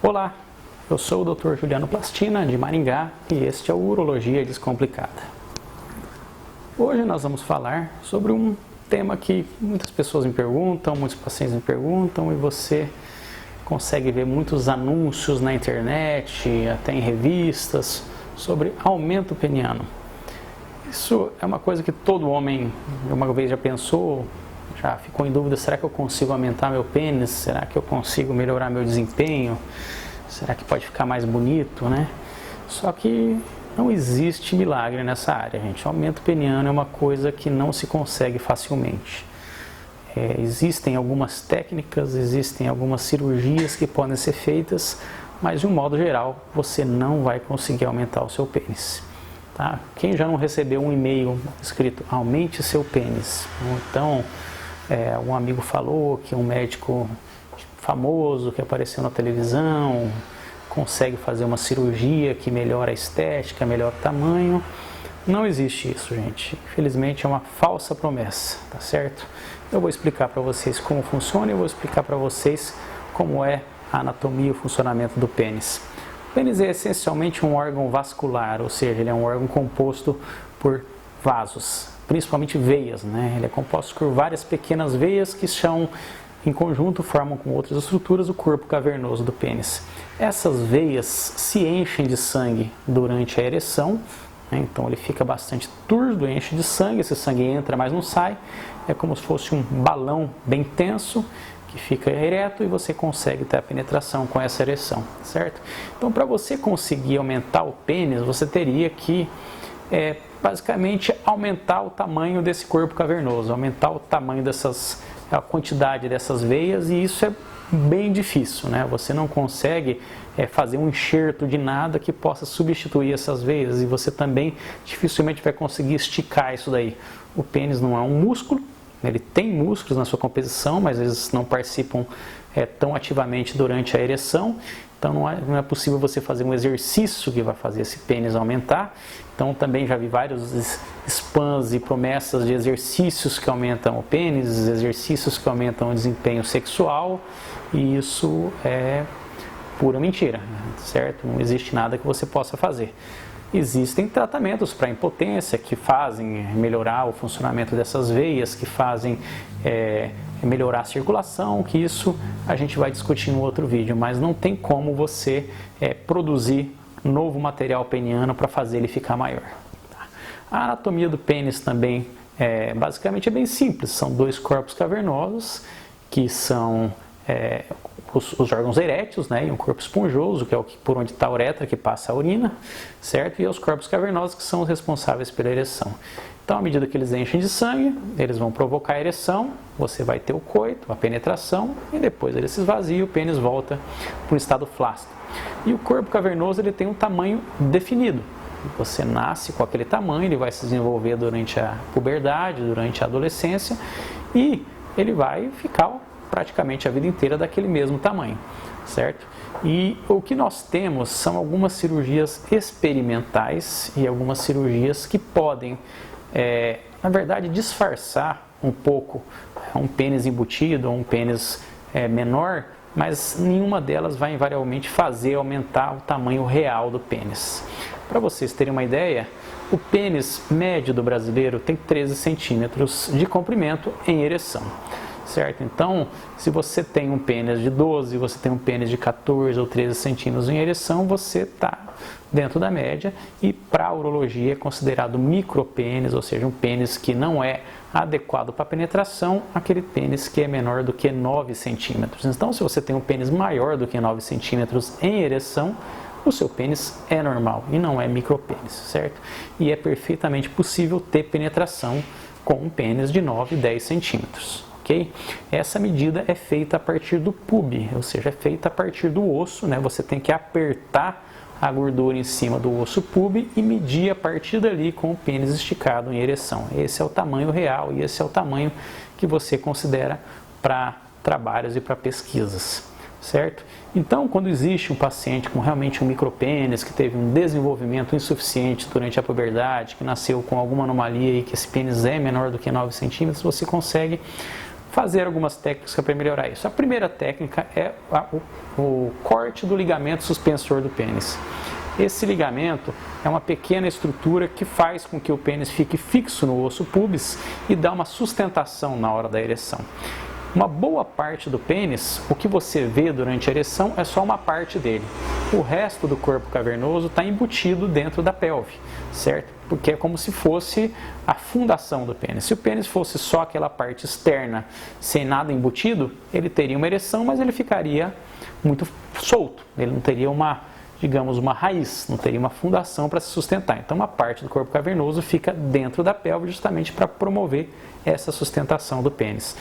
Olá, eu sou o Dr. Juliano Plastina, de Maringá, e este é o Urologia Descomplicada. Hoje nós vamos falar sobre um tema que muitas pessoas me perguntam, muitos pacientes me perguntam, e você consegue ver muitos anúncios na internet, até em revistas, sobre aumento peniano. Isso é uma coisa que todo homem uma vez já pensou, já ficou em dúvida: será que eu consigo aumentar meu pênis? Será que eu consigo melhorar meu desempenho? Será que pode ficar mais bonito, né? Só que não existe milagre nessa área, gente. O aumento peniano é uma coisa que não se consegue facilmente. Existem algumas técnicas, existem algumas cirurgias que podem ser feitas, mas de um modo geral você não vai conseguir aumentar o seu pênis. Tá? Quem já não recebeu um e-mail escrito aumente seu pênis? Então, um amigo falou que um médico famoso que apareceu na televisão consegue fazer uma cirurgia que melhora a estética, melhora o tamanho. Não existe isso, gente. Infelizmente é uma falsa promessa, tá certo? Eu vou explicar para vocês como funciona e eu vou explicar para vocês como é a anatomia e o funcionamento do pênis. O pênis é essencialmente um órgão vascular, ou seja, ele é um órgão composto por vasos, principalmente veias, né? Ele é composto por várias pequenas veias que são, em conjunto, formam com outras estruturas o corpo cavernoso do pênis. Essas veias se enchem de sangue durante a ereção, né? Então ele fica bastante turvo, enche de sangue, esse sangue entra, mas não sai. É como se fosse um balão bem tenso que fica ereto e você consegue ter a penetração com essa ereção, certo? Então, para você conseguir aumentar o pênis, você teria que basicamente aumentar o tamanho desse corpo cavernoso, aumentar o tamanho a quantidade dessas veias, e isso é bem difícil, né? Você não consegue fazer um enxerto de nada que possa substituir essas veias, e você também dificilmente vai conseguir esticar isso daí. O pênis não é um músculo, ele tem músculos na sua composição, mas eles não participam tão ativamente durante a ereção. Então não é possível você fazer um exercício que vai fazer esse pênis aumentar. Então também já vi vários spams e promessas de exercícios que aumentam o pênis, exercícios que aumentam o desempenho sexual, e isso é pura mentira, certo? Não existe nada que você possa fazer. Existem tratamentos para impotência que fazem melhorar o funcionamento dessas veias, que fazem melhorar a circulação, que isso a gente vai discutir no outro vídeo, mas não tem como você produzir novo material peniano para fazer ele ficar maior. Tá? A anatomia do pênis também basicamente é bem simples. São dois corpos cavernosos que são os órgãos eréteis, né, e um corpo esponjoso, que é por onde está a uretra, que passa a urina, certo? E os corpos cavernosos, que são os responsáveis pela ereção. Então, à medida que eles enchem de sangue, eles vão provocar a ereção, você vai ter o coito, a penetração, e depois ele se esvazia e o pênis volta para um estado flácido. E o corpo cavernoso, ele tem um tamanho definido. Você nasce com aquele tamanho, ele vai se desenvolver durante a puberdade, durante a adolescência, e ele vai ficar praticamente a vida inteira daquele mesmo tamanho, certo? E o que nós temos são algumas cirurgias experimentais e algumas cirurgias que podem, na verdade, disfarçar um pouco um pênis embutido ou um pênis menor, mas nenhuma delas vai invariavelmente fazer aumentar o tamanho real do pênis. Para vocês terem uma ideia, o pênis médio do brasileiro tem 13 centímetros de comprimento em ereção. Certo? Então, se você tem um pênis de 12, você tem um pênis de 14 ou 13 centímetros em ereção, você está dentro da média, e para a urologia é considerado micropênis, ou seja, um pênis que não é adequado para penetração, aquele pênis que é menor do que 9 centímetros. Então, se você tem um pênis maior do que 9 centímetros em ereção, o seu pênis é normal e não é micropênis, certo? E é perfeitamente possível ter penetração com um pênis de 9 e 10 centímetros. Okay? Essa medida é feita a partir do pub, ou seja, é feita a partir do osso, né? Você tem que apertar a gordura em cima do osso pub e medir a partir dali com o pênis esticado em ereção. Esse é o tamanho real e esse é o tamanho que você considera para trabalhos e para pesquisas, certo? Então, quando existe um paciente com realmente um micropênis, que teve um desenvolvimento insuficiente durante a puberdade, que nasceu com alguma anomalia e que esse pênis é menor do que 9 centímetros, você consegue fazer algumas técnicas para melhorar isso. A primeira técnica é o corte do ligamento suspensor do pênis. Esse ligamento é uma pequena estrutura que faz com que o pênis fique fixo no osso pubis e dá uma sustentação na hora da ereção. Uma boa parte do pênis, o que você vê durante a ereção é só uma parte dele. O resto do corpo cavernoso está embutido dentro da pelve, certo? Porque é como se fosse a fundação do pênis. Se o pênis fosse só aquela parte externa, sem nada embutido, ele teria uma ereção, mas ele ficaria muito solto. Ele não teria digamos, uma raiz, não teria uma fundação para se sustentar. Então, uma parte do corpo cavernoso fica dentro da pelve justamente para promover essa sustentação do pênis.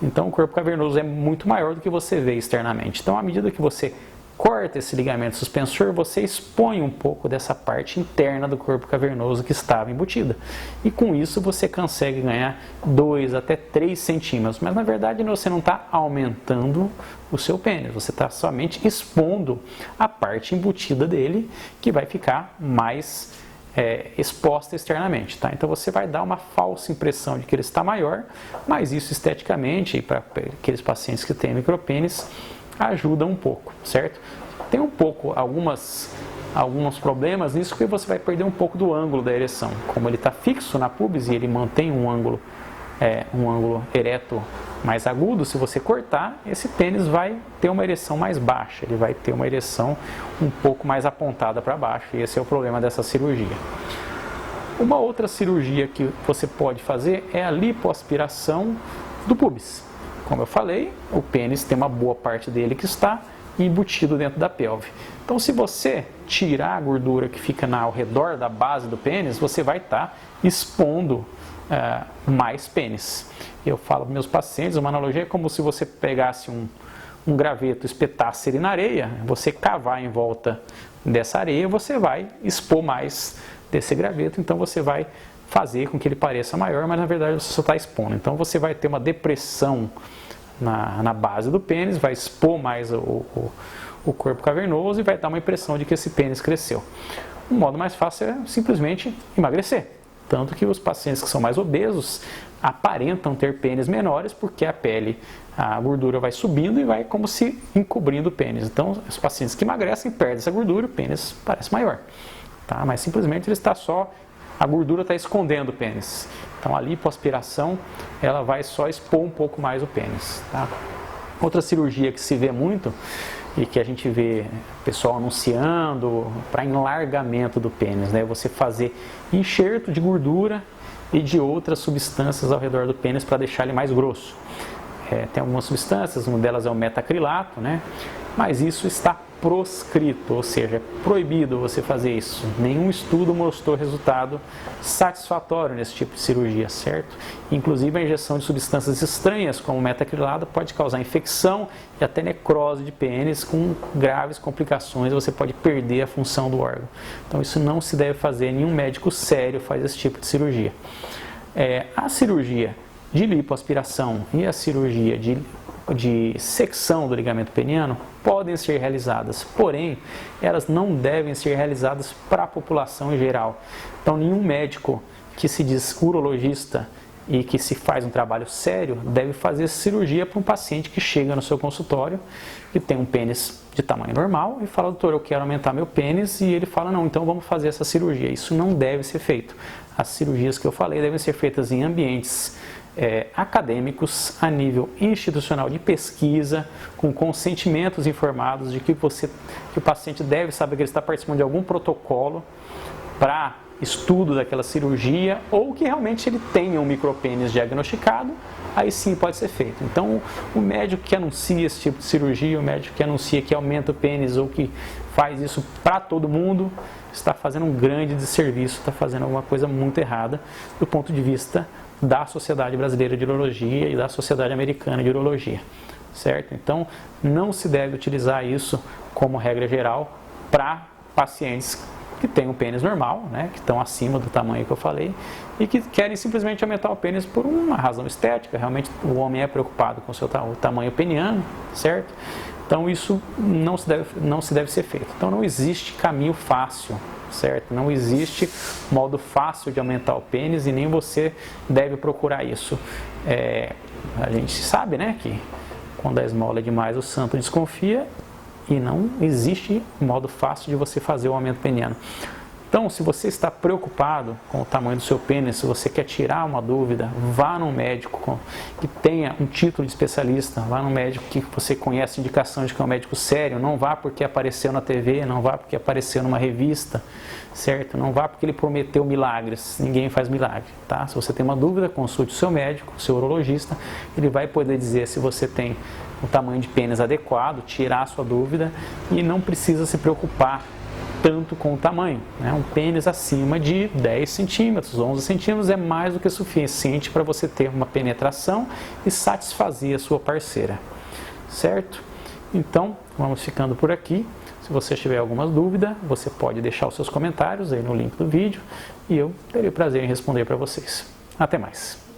Então, o corpo cavernoso é muito maior do que você vê externamente. Então, à medida que você corta esse ligamento suspensor, você expõe um pouco dessa parte interna do corpo cavernoso que estava embutida. E com isso você consegue ganhar 2 até 3 centímetros. Mas na verdade você não está aumentando o seu pênis, você está somente expondo a parte embutida dele, que vai ficar mais exposta externamente. Tá? Então você vai dar uma falsa impressão de que ele está maior, mas isso esteticamente, para aqueles pacientes que têm micropênis, ajuda um pouco, certo? Tem um pouco, alguns problemas nisso, que você vai perder um pouco do ângulo da ereção. Como ele está fixo na pubis e ele mantém um ângulo ereto mais agudo, se você cortar, esse pênis vai ter uma ereção mais baixa, ele vai ter uma ereção um pouco mais apontada para baixo, e esse é o problema dessa cirurgia. Uma outra cirurgia que você pode fazer é a lipoaspiração do pubis. Como eu falei, o pênis tem uma boa parte dele que está embutido dentro da pelve. Então, se você tirar a gordura que fica ao redor da base do pênis, você vai estar expondo mais pênis. Eu falo para meus pacientes, uma analogia é como se você pegasse um graveto, espetasse ele na areia, você cavar em volta dessa areia, você vai expor mais desse graveto, então você vai fazer com que ele pareça maior, mas na verdade você só está expondo. Então você vai ter uma depressão na base do pênis, vai expor mais o corpo cavernoso e vai dar uma impressão de que esse pênis cresceu. O modo mais fácil é simplesmente emagrecer. Tanto que os pacientes que são mais obesos aparentam ter pênis menores porque a gordura vai subindo e vai como se encobrindo o pênis. Então os pacientes que emagrecem perdem essa gordura, o pênis parece maior. Tá? Mas simplesmente a gordura está escondendo o pênis. Então a lipoaspiração, ela vai só expor um pouco mais o pênis. Tá? Outra cirurgia que se vê muito e que a gente vê o pessoal anunciando para enlargamento do pênis, né? Você fazer enxerto de gordura e de outras substâncias ao redor do pênis para deixar ele mais grosso. Tem algumas substâncias, uma delas é o metacrilato, né? Mas isso está proscrito, ou seja, é proibido você fazer isso. Nenhum estudo mostrou resultado satisfatório nesse tipo de cirurgia, certo? Inclusive a injeção de substâncias estranhas, como o metacrilato, pode causar infecção e até necrose de pênis com graves complicações, você pode perder a função do órgão. Então isso não se deve fazer, nenhum médico sério faz esse tipo de cirurgia. A cirurgia de lipoaspiração e a cirurgia de secção do ligamento peniano podem ser realizadas, porém elas não devem ser realizadas para a população em geral. Então nenhum médico que se diz urologista e que se faz um trabalho sério deve fazer cirurgia para um paciente que chega no seu consultório e tem um pênis de tamanho normal e fala: doutor, eu quero aumentar meu pênis, e ele fala: não, então vamos fazer essa cirurgia. Isso não deve ser feito. As cirurgias que eu falei devem ser feitas em ambientes acadêmicos, a nível institucional de pesquisa, com consentimentos informados de que o paciente deve saber que ele está participando de algum protocolo para estudo daquela cirurgia, ou que realmente ele tenha um micropênis diagnosticado, aí sim pode ser feito. Então, o médico que anuncia esse tipo de cirurgia, o médico que anuncia que aumenta o pênis ou que faz isso para todo mundo, está fazendo um grande desserviço, está fazendo alguma coisa muito errada do ponto de vista da Sociedade Brasileira de Urologia e da Sociedade Americana de Urologia, certo? Então, não se deve utilizar isso como regra geral para pacientes que têm um pênis normal, né, que estão acima do tamanho que eu falei e que querem simplesmente aumentar o pênis por uma razão estética. Realmente o homem é preocupado com o seu tamanho peniano, certo? Então isso não se deve ser feito. Então não existe caminho fácil, certo? Não existe modo fácil de aumentar o pênis e nem você deve procurar isso. A gente sabe, né, que quando a esmola é demais o santo desconfia e não existe modo fácil de você fazer o aumento peniano. Então, se você está preocupado com o tamanho do seu pênis, se você quer tirar uma dúvida, vá num médico que tenha um título de especialista, vá num médico que você conhece indicação de que é um médico sério, não vá porque apareceu na TV, não vá porque apareceu numa revista, certo? Não vá porque ele prometeu milagres, ninguém faz milagre, tá? Se você tem uma dúvida, consulte o seu médico, o seu urologista, ele vai poder dizer se você tem um tamanho de pênis adequado, tirar a sua dúvida e não precisa se preocupar tanto com o tamanho, né? Um pênis acima de 10 centímetros, 11 centímetros é mais do que suficiente para você ter uma penetração e satisfazer a sua parceira, certo? Então, vamos ficando por aqui. Se você tiver alguma dúvida, você pode deixar os seus comentários aí no link do vídeo e eu terei o prazer em responder para vocês. Até mais!